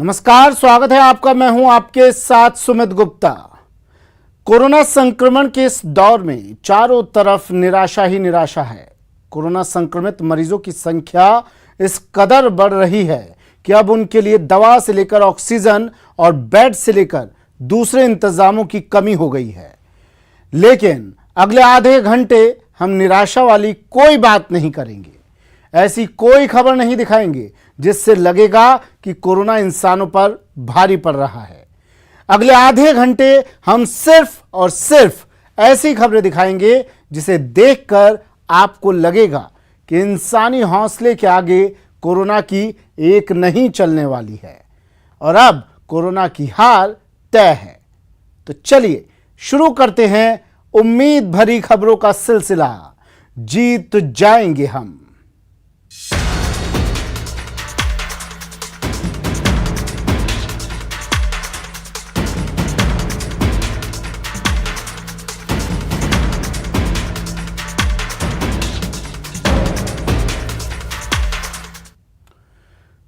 नमस्कार, स्वागत है आपका। मैं हूं आपके साथ सुमित गुप्ता। कोरोना संक्रमण के इस दौर में चारों तरफ निराशा ही निराशा है। कोरोना संक्रमित मरीजों की संख्या इस कदर बढ़ रही है कि अब उनके लिए दवा से लेकर ऑक्सीजन और बेड से लेकर दूसरे इंतजामों की कमी हो गई है। लेकिन अगले आधे घंटे हम निराशा वाली कोई बात नहीं करेंगे, ऐसी कोई खबर नहीं दिखाएंगे जिससे लगेगा कि कोरोना इंसानों पर भारी पड़ रहा है। अगले आधे घंटे हम सिर्फ और सिर्फ ऐसी खबरें दिखाएंगे जिसे देखकर आपको लगेगा कि इंसानी हौसले के आगे कोरोना की एक नहीं चलने वाली है और अब कोरोना की हार तय है। तो चलिए शुरू करते हैं उम्मीद भरी खबरों का सिलसिला। जीत जाएंगे हम।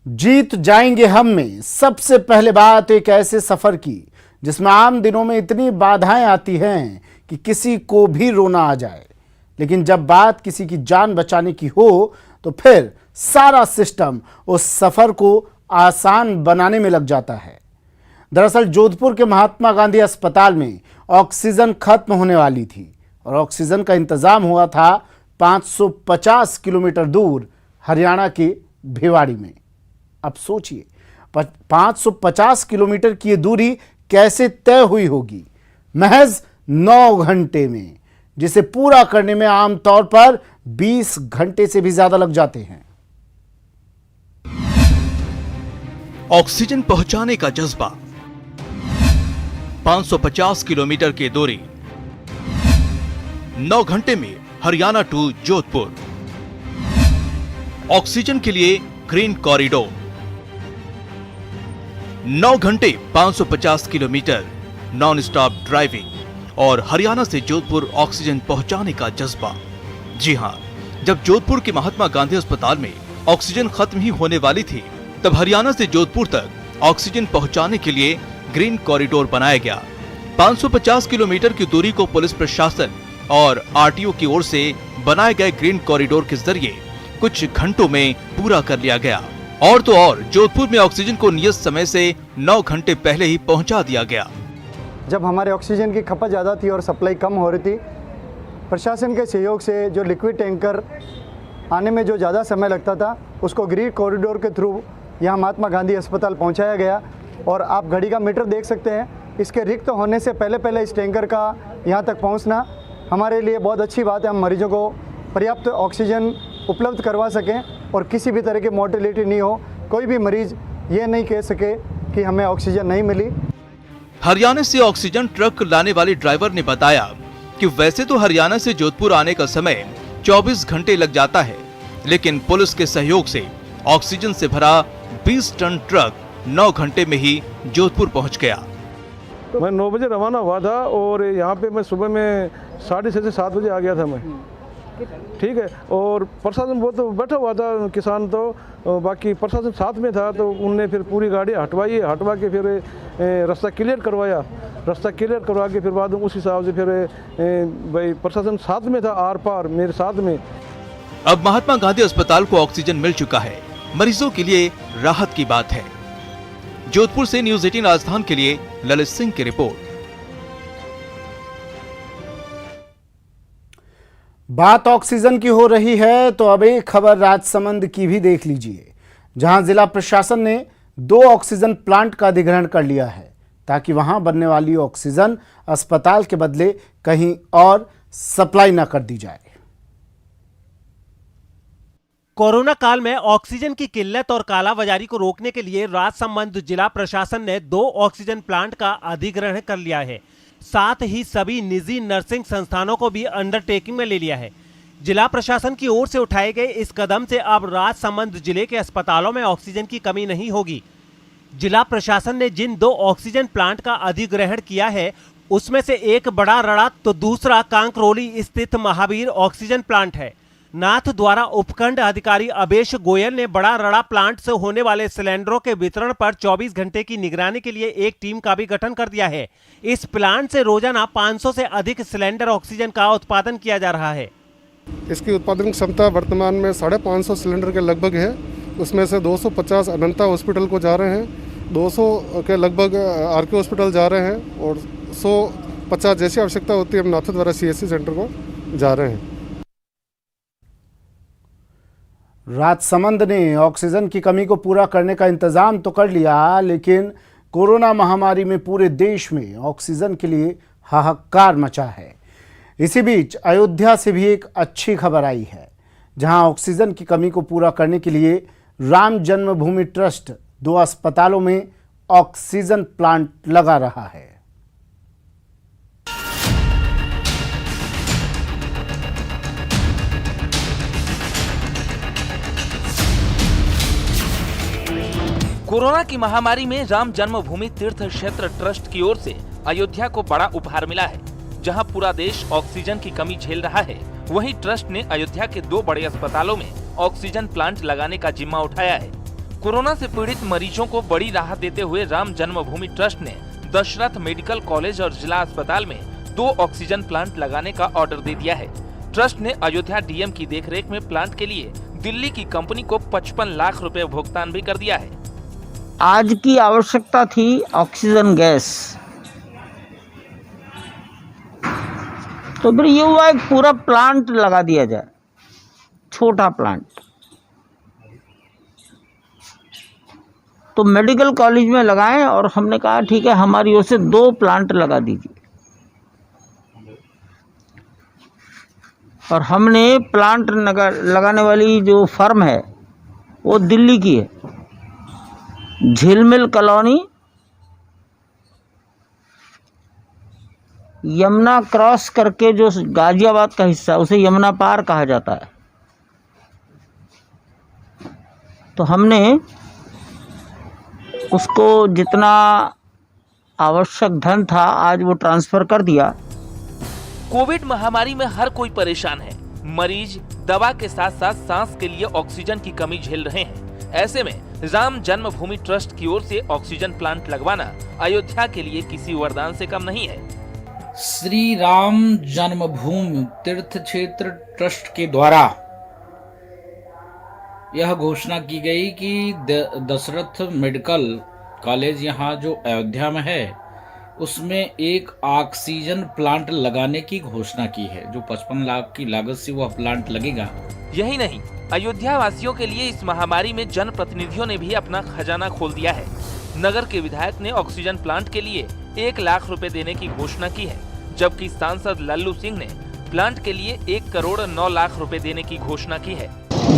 जीत जाएंगे हम में सबसे पहले बात एक ऐसे सफर की जिसमें आम दिनों में इतनी बाधाएं आती हैं कि किसी को भी रोना आ जाए, लेकिन जब बात किसी की जान बचाने की हो तो फिर सारा सिस्टम उस सफर को आसान बनाने में लग जाता है। दरअसल जोधपुर के महात्मा गांधी अस्पताल में ऑक्सीजन खत्म होने वाली थी और ऑक्सीजन का इंतजाम हुआ था 550 किलोमीटर दूर हरियाणा के भिवाड़ी में। अब सोचिए 550 किलोमीटर की ये दूरी कैसे तय हुई होगी महज 9 घंटे में, जिसे पूरा करने में आमतौर पर 20 घंटे से भी ज्यादा लग जाते हैं। ऑक्सीजन पहुंचाने का जज्बा, 550 किलोमीटर की दूरी, 9 घंटे में हरियाणा टू जोधपुर। ऑक्सीजन के लिए ग्रीन कॉरिडोर, 9 घंटे 550 किलोमीटर नॉन स्टॉप ड्राइविंग और हरियाणा से जोधपुर ऑक्सीजन पहुंचाने का जज्बा। जी हां, जब जोधपुर के महात्मा गांधी अस्पताल में ऑक्सीजन खत्म ही होने वाली थी, तब हरियाणा से जोधपुर तक ऑक्सीजन पहुंचाने के लिए ग्रीन कॉरिडोर बनाया गया। 550 किलोमीटर की दूरी को पुलिस प्रशासन और आरटीओ की ओर से बनाए गए ग्रीन कॉरिडोर के जरिए कुछ घंटों में पूरा कर लिया गया। और तो और जोधपुर में ऑक्सीजन को नियत समय से 9 घंटे पहले ही पहुंचा दिया गया। जब हमारे ऑक्सीजन की खपत ज़्यादा थी और सप्लाई कम हो रही थी, प्रशासन के सहयोग से जो लिक्विड टैंकर आने में जो ज़्यादा समय लगता था, उसको ग्रीन कॉरिडोर के थ्रू यहाँ महात्मा गांधी अस्पताल पहुँचाया गया। और आप घड़ी का मीटर देख सकते हैं, इसके रिक्त होने से पहले इस टैंकर का यहाँ तक पहुँचना हमारे लिए बहुत अच्छी बात है। हम मरीजों को पर्याप्त ऑक्सीजन उपलब्ध करवा सकें और किसी भी तरह की मोर्टेलिटी नहीं हो, कोई भी मरीज ये नहीं कह सके कि हमें ऑक्सीजन नहीं मिली। हरियाणा से ऑक्सीजन ट्रक लाने वाले ड्राइवर ने बताया कि वैसे तो हरियाणा से जोधपुर आने का समय 24 घंटे लग जाता है, लेकिन पुलिस के सहयोग से ऑक्सीजन से भरा 20 टन ट्रक 9 घंटे में ही जोधपुर पहुंच गया। मैं 9 बजे रवाना हुआ था और यहाँ पे मैं सुबह में 6:30 से 7 बजे आ गया था मैं। ठीक है, और प्रशासन वो तो बैठा हुआ था, किसान तो बाकी प्रशासन साथ में था, तो उनने फिर पूरी गाड़ी हटवा के फिर रास्ता क्लियर करवाया। रास्ता क्लियर करवा के फिर बाद उस हिसाब से फिर भाई प्रशासन साथ में था, आर पार मेरे साथ में। अब महात्मा गांधी अस्पताल को ऑक्सीजन मिल चुका है, मरीजों के लिए राहत की बात है। जोधपुर से न्यूज़ 18 राजस्थान के लिए ललित सिंह की रिपोर्ट। बात ऑक्सीजन की हो रही है तो अब एक खबर राजसमंद की भी देख लीजिए, जहां जिला प्रशासन ने 2 ऑक्सीजन प्लांट का अधिग्रहण कर लिया है ताकि वहां बनने वाली ऑक्सीजन अस्पताल के बदले कहीं और सप्लाई न कर दी जाए। कोरोना काल में ऑक्सीजन की किल्लत और कालाबाजारी को रोकने के लिए राजसमंद जिला प्रशासन ने 2 ऑक्सीजन प्लांट का अधिग्रहण कर लिया है। साथ ही सभी निजी नर्सिंग संस्थानों को भी अंडरटेकिंग में ले लिया है। जिला प्रशासन की ओर से उठाए गए इस कदम से अब राजसमंद जिले के अस्पतालों में ऑक्सीजन की कमी नहीं होगी। जिला प्रशासन ने जिन 2 ऑक्सीजन प्लांट का अधिग्रहण किया है, उसमें से एक बड़ा रड़ा तो दूसरा कांकरोली स्थित महावीर ऑक्सीजन प्लांट है। नाथ द्वारा उपखंड अधिकारी अबेश गोयल ने बड़ा रड़ा प्लांट से होने वाले सिलेंडरों के वितरण पर 24 घंटे की निगरानी के लिए एक टीम का भी गठन कर दिया है। इस प्लांट से रोजाना 500 से अधिक सिलेंडर ऑक्सीजन का उत्पादन किया जा रहा है। इसकी उत्पादन क्षमता वर्तमान में 550 सिलेंडर के लगभग है। उसमें से 250 अनंता हॉस्पिटल को जा रहे हैं, 200 के लगभग आरके हॉस्पिटल जा रहे हैं और 150 जैसी आवश्यकता होती है हम नाथ द्वारा CSC सेंटर को जा रहे हैं। राजसमंद ने ऑक्सीजन की कमी को पूरा करने का इंतजाम तो कर लिया, लेकिन कोरोना महामारी में पूरे देश में ऑक्सीजन के लिए हाहाकार मचा है। इसी बीच अयोध्या से भी एक अच्छी खबर आई है, जहां ऑक्सीजन की कमी को पूरा करने के लिए राम जन्मभूमि ट्रस्ट 2 अस्पतालों में ऑक्सीजन प्लांट लगा रहा है। कोरोना की महामारी में राम जन्मभूमि तीर्थ क्षेत्र ट्रस्ट की ओर से अयोध्या को बड़ा उपहार मिला है। जहां पूरा देश ऑक्सीजन की कमी झेल रहा है, वहीं ट्रस्ट ने अयोध्या के 2 बड़े अस्पतालों में ऑक्सीजन प्लांट लगाने का जिम्मा उठाया है। कोरोना से पीड़ित मरीजों को बड़ी राहत देते हुए राम जन्मभूमि ट्रस्ट ने दशरथ मेडिकल कॉलेज और जिला अस्पताल में 2 ऑक्सीजन प्लांट लगाने का ऑर्डर दे दिया है। ट्रस्ट ने अयोध्या DM की देखरेख में प्लांट के लिए दिल्ली की कंपनी को 55 लाख रुपए भुगतान भी कर दिया है। आज की आवश्यकता थी ऑक्सीजन गैस, तो फिर ये हुआ एक पूरा प्लांट लगा दिया जाए, छोटा प्लांट। तो मेडिकल कॉलेज में लगाएं और हमने कहा ठीक है, हमारी ओर से 2 प्लांट लगा दीजिए। और हमने प्लांट लगाने वाली जो फर्म है वो दिल्ली की है, झिलमिल कॉलोनी, यमुना क्रॉस करके जो गाजियाबाद का हिस्सा, उसे यमुना पार कहा जाता है। तो हमने उसको जितना आवश्यक धन था आज वो ट्रांसफर कर दिया। कोविड महामारी में हर कोई परेशान है। मरीज दवा के साथ साथ सांस के लिए ऑक्सीजन की कमी झेल रहे हैं। ऐसे में राम जन्मभूमि ट्रस्ट की ओर से ऑक्सीजन प्लांट लगवाना अयोध्या के लिए किसी वरदान से कम नहीं है। श्री राम जन्मभूमि तीर्थ क्षेत्र ट्रस्ट के द्वारा यह घोषणा की गई कि दशरथ मेडिकल कॉलेज यहाँ जो अयोध्या में है उसमें एक ऑक्सीजन प्लांट लगाने की घोषणा की है, जो 55 लाख की लागत से वह प्लांट लगेगा। यही नहीं, अयोध्या वासियों के लिए इस महामारी में जनप्रतिनिधियों ने भी अपना खजाना खोल दिया है। नगर के विधायक ने ऑक्सीजन प्लांट के लिए 1 लाख रुपए देने की घोषणा की है, जबकि सांसद लल्लू सिंह ने प्लांट के लिए 1 करोड़ 9 लाख रुपए देने की घोषणा की है।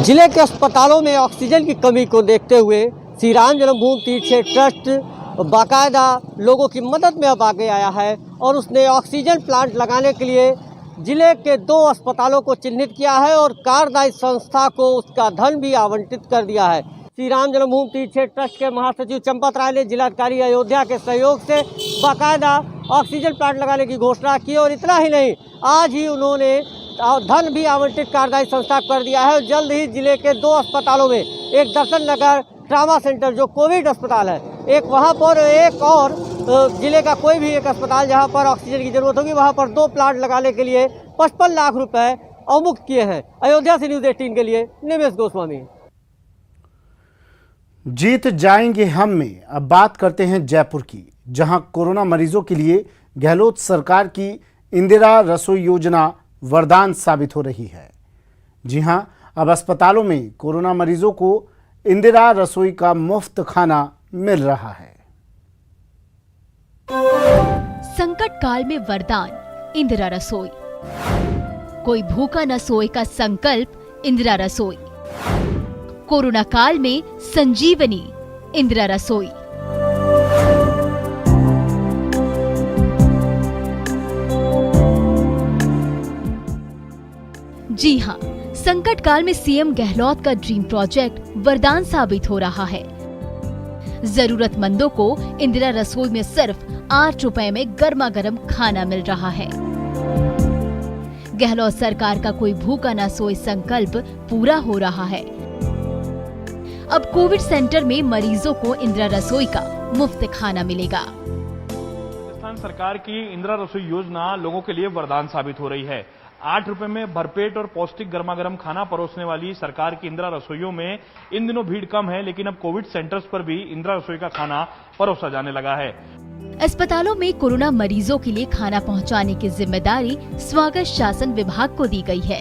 जिले के अस्पतालों में ऑक्सीजन की कमी को देखते हुए श्री राम जन्मभूमि तीर्थ ट्रस्ट बाकायदा लोगों की मदद में अब आगे आया है और उसने ऑक्सीजन प्लांट लगाने के लिए जिले के 2 अस्पतालों को चिन्हित किया है और कार्यदायी संस्था को उसका धन भी आवंटित कर दिया है। श्री राम जन्मभूमि तीर्थ ट्रस्ट के महासचिव चंपत राय ने जिलाधिकारी अयोध्या के सहयोग से बाकायदा ऑक्सीजन प्लांट लगाने की घोषणा की और इतना ही नहीं, आज ही उन्होंने धन भी आवंटित कार्यदायी संस्था कर दिया है और जल्द ही जिले के 2 अस्पतालों में, एक दर्शन नगर ट्रामा सेंटर जो कोविड अस्पताल है, एक वहाँ पर, एक और जिले का कोई भी एक अस्पताल जहाँ पर ऑक्सीजन की जरूरत होगी वहाँ पर 2 प्लांट लगाने के लिए 55 लाख रुपए अवमुक्त किए हैं। अयोध्या से न्यूज़ 18 के लिए निमेश गोस्वामी। जीत जाएंगे हम में अब बात करते हैं जयपुर की, जहां कोरोना मरीजों के लिए गहलोत सरकार की इंदिरा रसोई योजना वरदान साबित हो रही है। जी हां, अब अस्पतालों में कोरोना मरीजों को इंदिरा रसोई का मुफ्त खाना मिल रहा है। संकट काल में वरदान इंदिरा रसोई, कोई भूखा न सोए का संकल्प इंदिरा रसोई, कोरोना काल में संजीवनी इंदिरा रसोई। जी हां, संकट काल में सीएम गहलोत का ड्रीम प्रोजेक्ट वरदान साबित हो रहा है। जरूरतमंदों को इंदिरा रसोई में सिर्फ 8 रुपए में गर्मा गर्म खाना मिल रहा है। गहलोत सरकार का कोई भूखा न सोए संकल्प पूरा हो रहा है। अब कोविड सेंटर में मरीजों को इंदिरा रसोई का मुफ्त खाना मिलेगा। राजस्थान सरकार की इंदिरा रसोई योजना लोगों के लिए वरदान साबित हो रही है। 8 रुपए में भरपेट और पौष्टिक गर्मा गर्म खाना परोसने वाली सरकार की इंदिरा रसोइयों में इन दिनों भीड़ कम है, लेकिन अब कोविड सेंटर्स पर भी इंदिरा रसोई का खाना परोसा जाने लगा है। अस्पतालों में कोरोना मरीजों के लिए खाना पहुंचाने की जिम्मेदारी स्वास्थ्य शासन विभाग को दी गई है।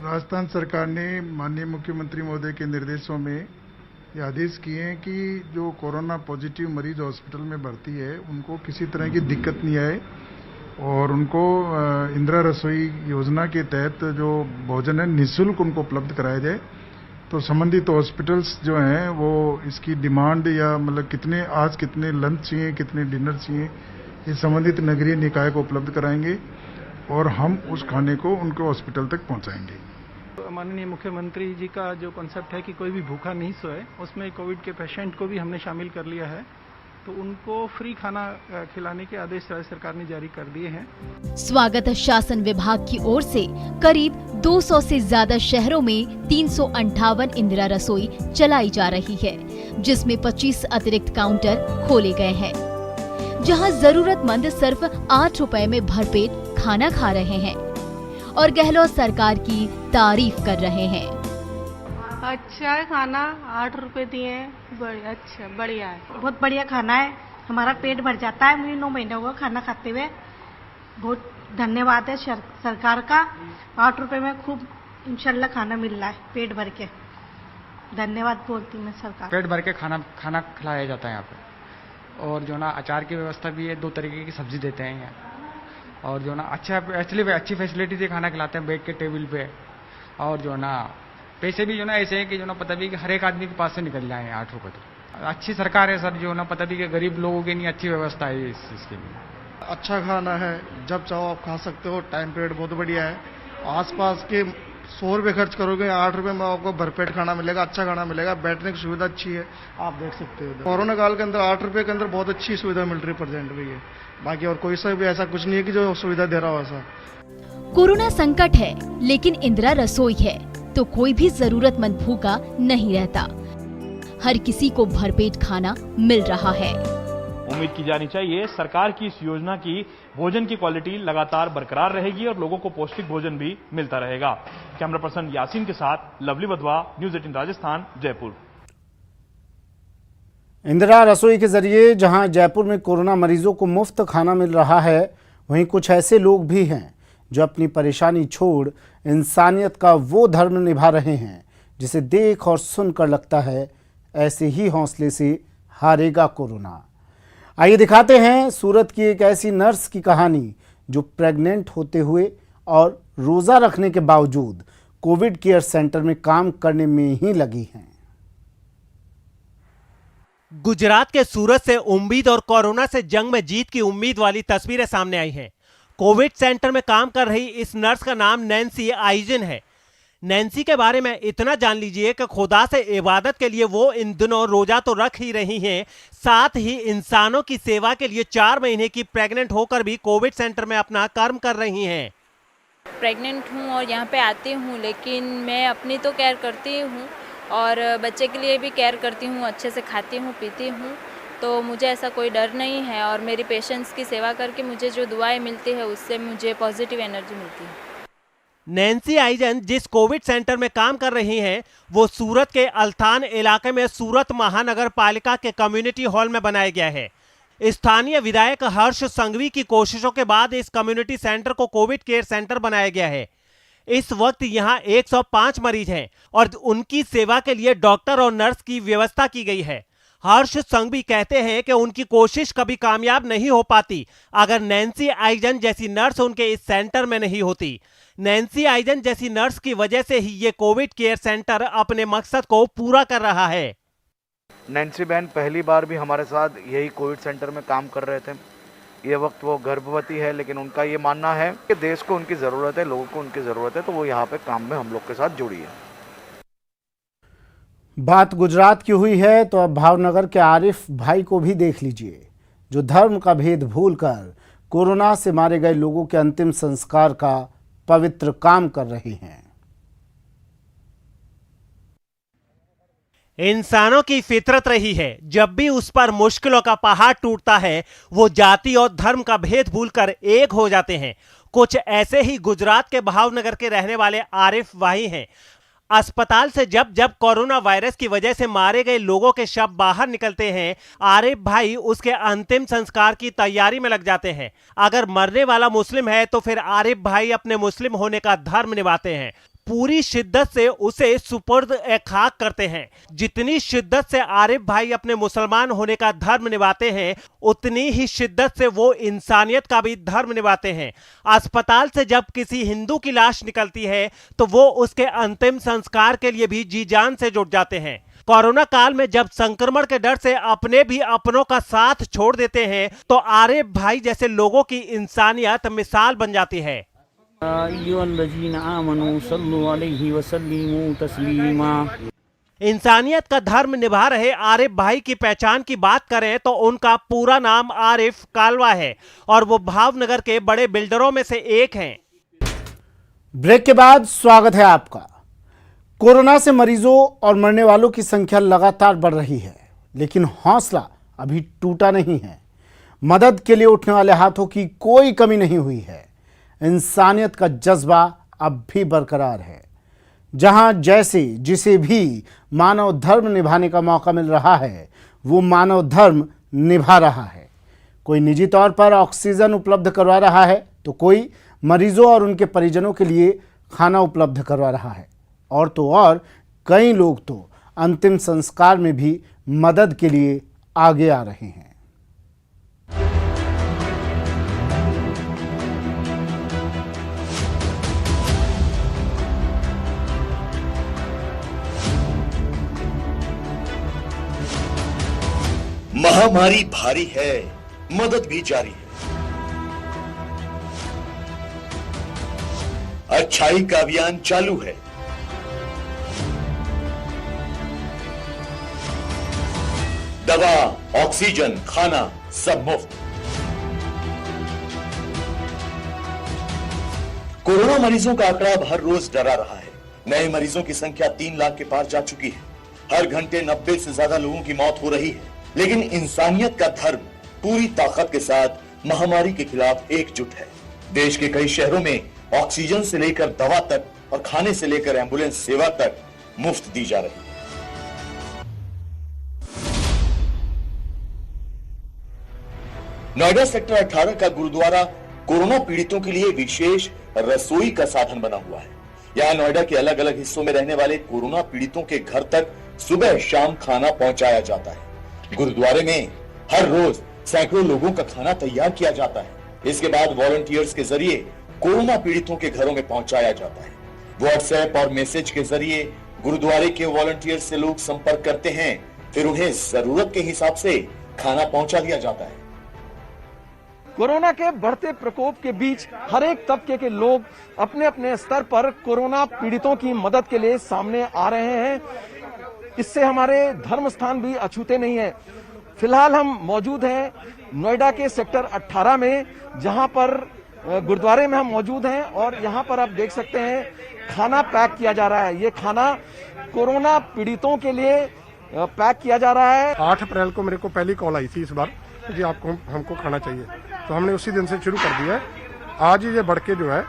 राजस्थान सरकार ने माननीय मुख्यमंत्री महोदय के निर्देशों में ये आदेश किए हैं कि जो कोरोना पॉजिटिव मरीज हॉस्पिटल में भर्ती है उनको किसी तरह की दिक्कत नहीं आए और उनको इंदिरा रसोई योजना के तहत जो भोजन है निःशुल्क उनको उपलब्ध कराया जाए। तो संबंधित हॉस्पिटल्स जो हैं वो इसकी डिमांड या मतलब कितने लंच चाहिए, कितने डिनर चाहिए, ये संबंधित नगरीय निकाय को उपलब्ध कराएंगे और हम उस खाने को उनके हॉस्पिटल तक पहुंचाएंगे। माननीय मुख्यमंत्री जी का जो कॉन्सेप्ट है कि कोई भी भूखा नहीं सोए, उसमें कोविड के पेशेंट को भी हमने शामिल कर लिया है, तो उनको फ्री खाना खिलाने के आदेश राज्य सरकार ने जारी कर दिए हैं। स्वास्थ्य शासन विभाग की ओर से करीब 200 से ज्यादा शहरों में 358 इंदिरा रसोई चलाई जा रही है, जिसमें 25 अतिरिक्त काउंटर खोले गए हैं, जहां जरूरतमंद सिर्फ 8 रुपए में भरपेट खाना खा रहे हैं और गहलोत सरकार की तारीफ कर रहे हैं। अच्छा है खाना, 8 रुपए दिए, अच्छा बढ़िया है, बहुत बढ़िया खाना है, हमारा पेट भर जाता है। मुझे 9 महीने हुआ खाना खाते हुए। बहुत धन्यवाद है सरकार का, 8 रुपए में खूब इंशाल्लाह खाना मिल रहा है पेट भर के। धन्यवाद बोलती मैं सरकार। पेट भर के खाना खिलाया जाता है यहाँ पे, और जो ना अचार की व्यवस्था भी है, 2 तरीके की सब्जी देते हैं यहाँ, और जो ना अच्छी फैसिलिटी से खाना खिलाते हैं बैठ के टेबल पे, और जो ना पैसे भी जो ना ऐसे है कि जो ना पता भी कि हर एक आदमी के पास से निकल जाए 8 रुपए। तो अच्छी सरकार है सर, जो ना पता भी कि गरीब लोगों के लिए अच्छी व्यवस्था है इस चीज़ के लिए। अच्छा खाना है, जब चाहो आप खा सकते हो, टाइम पीरियड बहुत बढ़िया है। आसपास के 100 रुपये खर्च करोगे, 8 रुपये में आपको भरपेट खाना मिलेगा, अच्छा खाना मिलेगा, बैठने की सुविधा अच्छी है, आप देख सकते हो। कोरोना काल के अंदर 8 रुपये के अंदर बहुत अच्छी सुविधा मिल रही है प्रेजेंट भी है। बाकी और कोई सा भी ऐसा कुछ नहीं है कि जो सुविधा दे रहा हो ऐसा। कोरोना संकट है, लेकिन इंदिरा रसोई है तो कोई भी जरूरतमंद भूखा नहीं रहता। हर किसी को भरपेट खाना मिल रहा है। उम्मीद की जानी चाहिए सरकार की इस योजना की भोजन की क्वालिटी लगातार बरकरार रहेगी और लोगों को पौष्टिक भोजन भी मिलता रहेगा। कैमरा पर्सन यासीन के साथ लवली वधवा, न्यूज़ 18 राजस्थान, जयपुर। इंदिरा रसोई के जरिए जहां जयपुर में कोरोना मरीजों को मुफ्त खाना मिल रहा है, वहीं कुछ ऐसे लोग भी हैं जो अपनी परेशानी छोड़ इंसानियत का वो धर्म निभा रहे हैं जिसे देख और सुनकर लगता है ऐसे ही हौसले से हारेगा कोरोना। आइए दिखाते हैं सूरत की एक ऐसी नर्स की कहानी जो प्रेग्नेंट होते हुए और रोज़ा रखने के बावजूद कोविड केयर सेंटर में काम करने में ही लगी हैं। गुजरात के सूरत से उम्मीद और कोरोना से जंग में जीत की उम्मीद वाली तस्वीरें सामने आई हैं। कोविड सेंटर में काम कर रही इस नर्स का नाम नैन्सी आइजन है। नैन्सी के बारे में इतना जान लीजिए कि खुदा से इबादत के लिए वो इन दिनों रोजा तो रख ही रही हैं, साथ ही इंसानों की सेवा के लिए 4 महीने की प्रेग्नेंट होकर भी कोविड सेंटर में अपना कर्म कर रही हैं। प्रेग्नेंट हूँ और यहाँ पे आती हूँ, लेकिन मैं अपनी तो केयर करती हूँ और बच्चे के लिए भी केयर करती हूँ, अच्छे से खाती हूँ पीती हूँ, तो मुझे ऐसा कोई डर नहीं है। और मेरी पेशेंट्स की सेवा करके मुझे जो दुआएं मिलती है उससे मुझे पॉजिटिव एनर्जी मिलती है। नैन्सी आइजन जिस कोविड सेंटर में काम कर रही हैं, वो सूरत के अल्थान इलाके में सूरत महानगर पालिका के कम्युनिटी हॉल में बनाया गया है। स्थानीय विधायक हर्ष संघवी की कोशिशों के बाद इस कम्युनिटी सेंटर को कोविड केयर सेंटर बनाया गया है। इस वक्त यहाँ 105 मरीज हैं और उनकी सेवा के लिए डॉक्टर और नर्स की व्यवस्था की गई है। हर्ष संघवी कहते हैं कि उनकी कोशिश कभी कामयाब नहीं हो पाती अगर नैन्सी आइजन जैसी नर्स उनके इस सेंटर में नहीं होती। नैन्सी आइजन जैसी नर्स की वजह से ही ये कोविड केयर सेंटर अपने मकसद को पूरा कर रहा है। नैन्सी बहन पहली बार भी हमारे साथ यही कोविड सेंटर में काम कर रहे थे। ये वक्त वो गर्भवती है, लेकिन उनका ये मानना है कि देश को उनकी ज़रूरत है, लोगों को उनकी ज़रूरत है, तो वो यहाँ पे काम में हम लोग के साथ जुड़ी है। बात गुजरात की हुई है तो अब भावनगर के आरिफ भाई को भी देख लीजिए, जो धर्म का भेद भूलकर कोरोना से मारे गए लोगों के अंतिम संस्कार का पवित्र काम कर रही हैं। इंसानों की फितरत रही है, जब भी उस पर मुश्किलों का पहाड़ टूटता है वो जाति और धर्म का भेद भूलकर एक हो जाते हैं। कुछ ऐसे ही गुजरात के भावनगर के रहने वाले आरिफ वाही हैं। अस्पताल से जब जब कोरोना वायरस की वजह से मारे गए लोगों के शव बाहर निकलते हैं, आरिफ भाई उसके अंतिम संस्कार की तैयारी में लग जाते हैं। अगर मरने वाला मुस्लिम है तो फिर आरिफ भाई अपने मुस्लिम होने का धर्म निभाते हैं, पूरी शिद्दत से उसे सुपुर्द ए खाक करते हैं। जितनी शिद्दत से आरिफ भाई अपने मुसलमान होने का धर्म निभाते हैं, उतनी ही शिद्दत से वो इंसानियत का भी धर्म निभाते हैं। अस्पताल से जब किसी हिंदू की लाश निकलती है तो वो उसके अंतिम संस्कार के लिए भी जी जान से जुट जाते हैं। कोरोना काल में जब संक्रमण के डर से अपने भी अपनों का साथ छोड़ देते हैं तो आरिफ भाई जैसे लोगों की इंसानियत मिसाल बन जाती है। इंसानियत का धर्म निभा रहे आरिफ भाई की पहचान की बात करें तो उनका पूरा नाम आरिफ कालवा है और वो भावनगर के बड़े बिल्डरों में से एक हैं। ब्रेक के बाद स्वागत है आपका। कोरोना से मरीजों और मरने वालों की संख्या लगातार बढ़ रही है, लेकिन हौसला अभी टूटा नहीं है। मदद के लिए उठने वाले हाथों की कोई कमी नहीं हुई है। इंसानियत का जज्बा अब भी बरकरार है। जहां जैसे जिसे भी मानव धर्म निभाने का मौका मिल रहा है वो मानव धर्म निभा रहा है। कोई निजी तौर पर ऑक्सीजन उपलब्ध करवा रहा है तो कोई मरीजों और उनके परिजनों के लिए खाना उपलब्ध करवा रहा है, और तो और कई लोग तो अंतिम संस्कार में भी मदद के लिए आगे आ रहे हैं। महामारी भारी है, मदद भी जारी है। अच्छाई का अभियान चालू है। दवा, ऑक्सीजन, खाना सब मुफ्त। कोरोना मरीजों का आंकड़ा अब हर रोज डरा रहा है। नए मरीजों की संख्या 3 लाख के पार जा चुकी है। हर घंटे 90 से ज्यादा लोगों की मौत हो रही है, लेकिन इंसानियत का धर्म पूरी ताकत के साथ महामारी के खिलाफ एकजुट है। देश के कई शहरों में ऑक्सीजन से लेकर दवा तक और खाने से लेकर एम्बुलेंस सेवा तक मुफ्त दी जा रही है। नोएडा सेक्टर 18 का गुरुद्वारा कोरोना पीड़ितों के लिए विशेष रसोई का साधन बना हुआ है। यहाँ नोएडा के अलग अलग हिस्सों में रहने वाले कोरोना पीड़ितों के घर तक सुबह शाम खाना पहुंचाया जाता है। गुरुद्वारे में हर रोज सैकड़ों लोगों का खाना तैयार किया जाता है। इसके बाद वॉलंटियर्स के जरिए कोरोना पीड़ितों के घरों में पहुंचाया जाता है। व्हाट्सएप और मैसेज के जरिए गुरुद्वारे के वॉलंटियर्स से लोग संपर्क करते हैं, फिर उन्हें जरूरत के हिसाब से खाना पहुंचा दिया जाता है। कोरोना के बढ़ते प्रकोप के बीच हर एक तबके के लोग अपने अपने स्तर पर कोरोना पीड़ितों की मदद के लिए सामने आ रहे हैं। इससे हमारे धर्म स्थान भी अछूते नहीं है। फिलहाल हम मौजूद हैं नोएडा के सेक्टर 18 में, जहां पर गुरुद्वारे में हम मौजूद हैं और यहां पर आप देख सकते हैं खाना पैक किया जा रहा है। ये खाना कोरोना पीड़ितों के लिए पैक किया जा रहा है। 8 अप्रैल को मेरे को पहली कॉल आई थी इस बार, जी आपको हमको खाना चाहिए, तो हमने उसी दिन से शुरू कर दिया है। आज ये बढ़ के जो है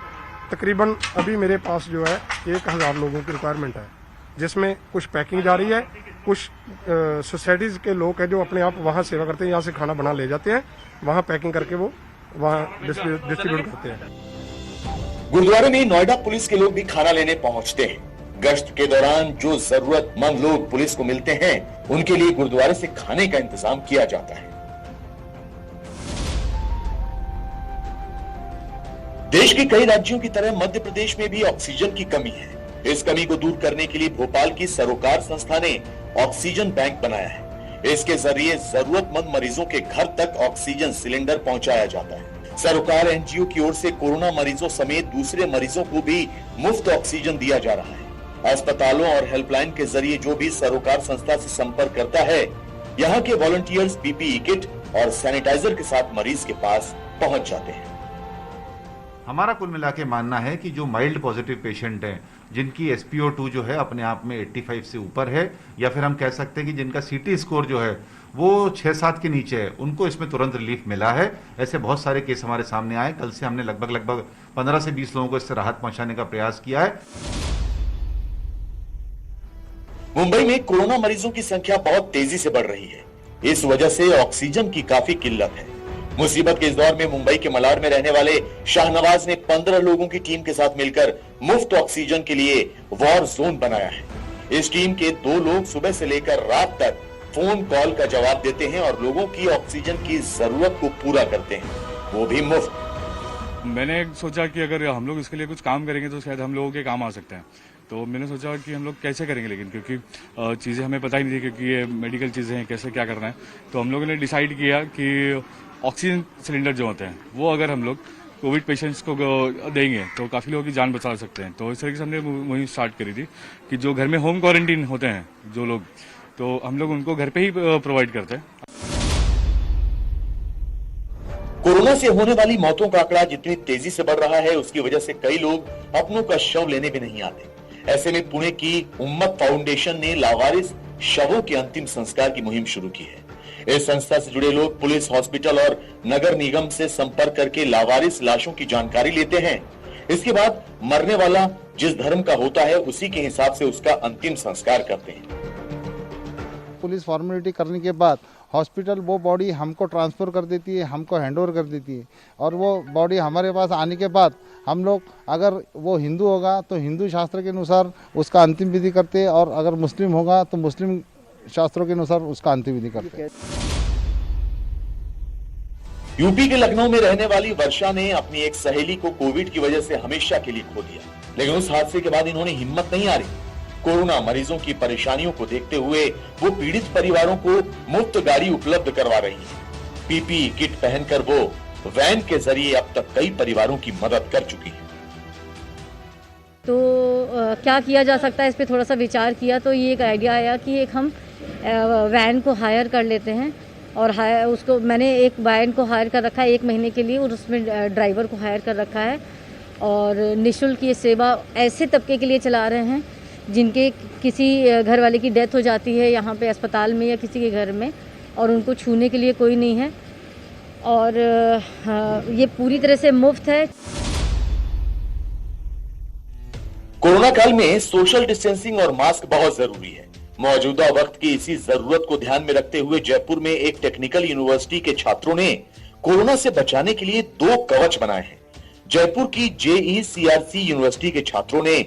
तकरीबन अभी मेरे पास जो है 1000 लोगों की रिक्वायरमेंट है, जिसमें कुछ पैकिंग जा रही है, कुछ सोसाइटीज के लोग हैं जो अपने आप वहाँ सेवा करते हैं, यहाँ से खाना बना ले जाते हैं, वहाँ पैकिंग करके वो वहाँ डिस्ट्रीब्यूट करते हैं। गुरुद्वारे में नोएडा पुलिस के लोग भी खाना लेने पहुँचते हैं। गश्त के दौरान जो जरूरतमंद लोग पुलिस को मिलते हैं उनके लिए गुरुद्वारे से खाने का इंतजाम किया जाता है। देश के कई राज्यों की तरह मध्य प्रदेश में भी ऑक्सीजन की कमी है। इस कमी को दूर करने के लिए भोपाल की सरोकार संस्था ने ऑक्सीजन बैंक बनाया है। इसके जरिए जरूरतमंद मरीजों के घर तक ऑक्सीजन सिलेंडर पहुंचाया जाता है। सरोकार एनजीओ की ओर से कोरोना मरीजों समेत दूसरे मरीजों को भी मुफ्त ऑक्सीजन दिया जा रहा है। अस्पतालों और हेल्पलाइन के जरिए जो भी सरोकार संस्था से संपर्क करता है, यहाँ के वॉलंटियर्स पीपीई किट और सैनिटाइजर के साथ मरीज के पास पहुंच जाते हैं। हमारा कुल मिला के मानना है कि जो माइल्ड पॉजिटिव पेशेंट हैं, जिनकी SpO2 जो है अपने आप में 85 से ऊपर है, या फिर हम कह सकते हैं कि जिनका CT स्कोर जो है वो 6-7 के नीचे है, उनको इसमें तुरंत रिलीफ मिला है। ऐसे बहुत सारे केस हमारे सामने आए। कल से हमने लगभग 15 से 20 लोगों को इससे राहत पहुंचाने का प्रयास किया है। मुंबई में कोरोना मरीजों की संख्या बहुत तेजी से बढ़ रही है। इस वजह से ऑक्सीजन की काफी किल्लत है। मुसीबत के इस दौर में मुंबई के मलाड में रहने वाले शाहनवाज ने 15 लोगों की टीम के साथ मिलकर मुफ्त ऑक्सीजन के लिए वॉर जोन बनाया है। इस टीम के 2 लोग सुबह से लेकर रात तक फोन कॉल का जवाब देते हैं और लोगों की ऑक्सीजन की जरूरत को पूरा करते हैं, वो भी मुफ्त। मैंने सोचा कि अगर हम लोग इसके लिए कुछ काम करेंगे तो शायद हम लोगों के काम आ सकते हैं। तो मैंने सोचा कि हम लोग कैसे करेंगे, लेकिन क्योंकि चीज़ें हमें पता ही नहीं थी, क्योंकि ये मेडिकल चीज़ें हैं, कैसे क्या करना है। तो हम लोगों ने डिसाइड किया कि ऑक्सीजन सिलेंडर जो होते हैं वो अगर हम लोग कोविड पेशेंट्स को देंगे तो काफ़ी लोगों की जान बचा सकते हैं। तो इस तरीके से हमने मुहिम स्टार्ट करी थी कि जो घर में होम क्वारंटीन होते हैं जो लोग, तो हम लोग उनको घर पे ही प्रोवाइड करते हैं। कोरोना से होने वाली मौतों का आंकड़ा जितनी तेजी से बढ़ रहा है, उसकी वजह से कई लोग अपनों का शव लेने भी नहीं आते। ऐसे में पुणे की उम्मत फाउंडेशन ने लावारिस शवों के अंतिम संस्कार की मुहिम शुरू की है। इस संस्था से जुड़े लोग पुलिस, हॉस्पिटल और नगर निगम से संपर्क करके लावारिस लाशों की जानकारी लेते हैं। इसके बाद मरने वाला जिस धर्म का होता है उसी के हिसाब से उसका अंतिम संस्कार करते हैं। पुलिस फॉर्मेलिटी करने के बाद हॉस्पिटल वो बॉडी हमको ट्रांसफ़र कर देती है, हमको हैंडओवर कर देती है, और वो बॉडी हमारे पास आने के बाद हम लोग, अगर वो हिंदू होगा तो हिंदू शास्त्र के अनुसार उसका अंतिम विधि करते हैं, और अगर मुस्लिम होगा तो मुस्लिम शास्त्रों के अनुसार उसका अंतिम विधि करते हैं। यूपी के लखनऊ में रहने वाली वर्षा ने अपनी एक सहेली को कोविड की वजह से हमेशा के लिए खो दिया, लेकिन उस हादसे के बाद इन्होंने हिम्मत नहीं हारी। कोरोना मरीजों की परेशानियों को देखते हुए वो पीड़ित परिवारों को मुफ्त गाड़ी उपलब्ध करवा रही है। PPE किट पहनकर वो वैन के जरिए अब तक कई परिवारों की मदद कर चुकी है। तो क्या किया जा सकता है, इस पे थोड़ा सा विचार किया तो ये एक आइडिया आया कि एक हम वैन को हायर कर लेते हैं, और उसको मैंने एक वैन को हायर कर रखा है 1 महीने के लिए, और उसमें ड्राइवर को हायर कर रखा है, और निःशुल्क ये सेवा ऐसे तबके के लिए चला रहे हैं जिनके किसी घर वाले की डेथ हो जाती है यहाँ पे अस्पताल में या किसी के घर में, और उनको छूने के लिए कोई नहीं है, और ये पूरी तरह से मुफ्त है। कोरोना काल में सोशल डिस्टेंसिंग और मास्क बहुत जरूरी है। मौजूदा वक्त की इसी जरूरत को ध्यान में रखते हुए जयपुर में एक टेक्निकल यूनिवर्सिटी के छात्रों ने कोरोना से बचाने के लिए 2 कवच बनाए हैं। जयपुर की JECRC यूनिवर्सिटी के छात्रों ने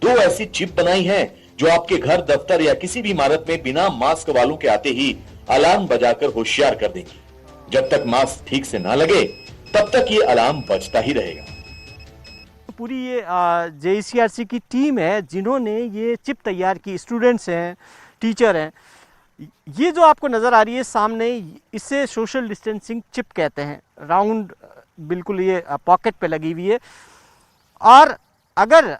2 ऐसी चिप बनाई हैं जो आपके घर, दफ्तर या किसी भी इमारत में बिना मास्क वालों के आते ही अलार्म बजाकर होशियार कर देंगी। जब तक मास्क ठीक से ना लगे तब तक ये अलार्म बजता ही रहेगा। पूरी ये JECRC की टीम है जिन्होंने ये चिप तैयार की, स्टूडेंट्स हैं, टीचर हैं। ये जो आपको नज़र आ रही है सामने, इसे सोशल डिस्टेंसिंग चिप कहते हैं। राउंड बिल्कुल ये पॉकेट पे लगी हुई है, और अगर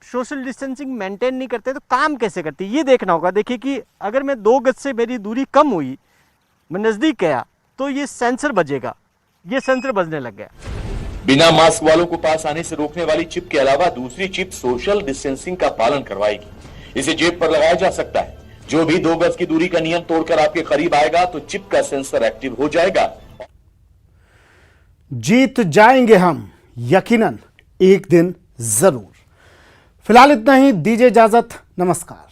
सोशल डिस्टेंसिंग मेंटेन नहीं करते तो काम कैसे करती है ये देखना होगा। देखिए कि अगर मैं 2 गज से मेरी दूरी कम हुई, मैं नज़दीक गया तो ये सेंसर बजेगा, ये सेंसर बजने लग गया। बिना मास्क वालों को पास आने से रोकने वाली चिप के अलावा दूसरी चिप सोशल डिस्टेंसिंग का पालन करवाएगी। इसे जेब पर लगाया जा सकता है। जो भी 2 गज की दूरी का नियम तोड़कर आपके करीब आएगा तो चिप का सेंसर एक्टिव हो जाएगा। जीत जाएंगे हम, यकीनन एक दिन जरूर। फिलहाल इतना ही, दीजिए इजाजत, नमस्कार।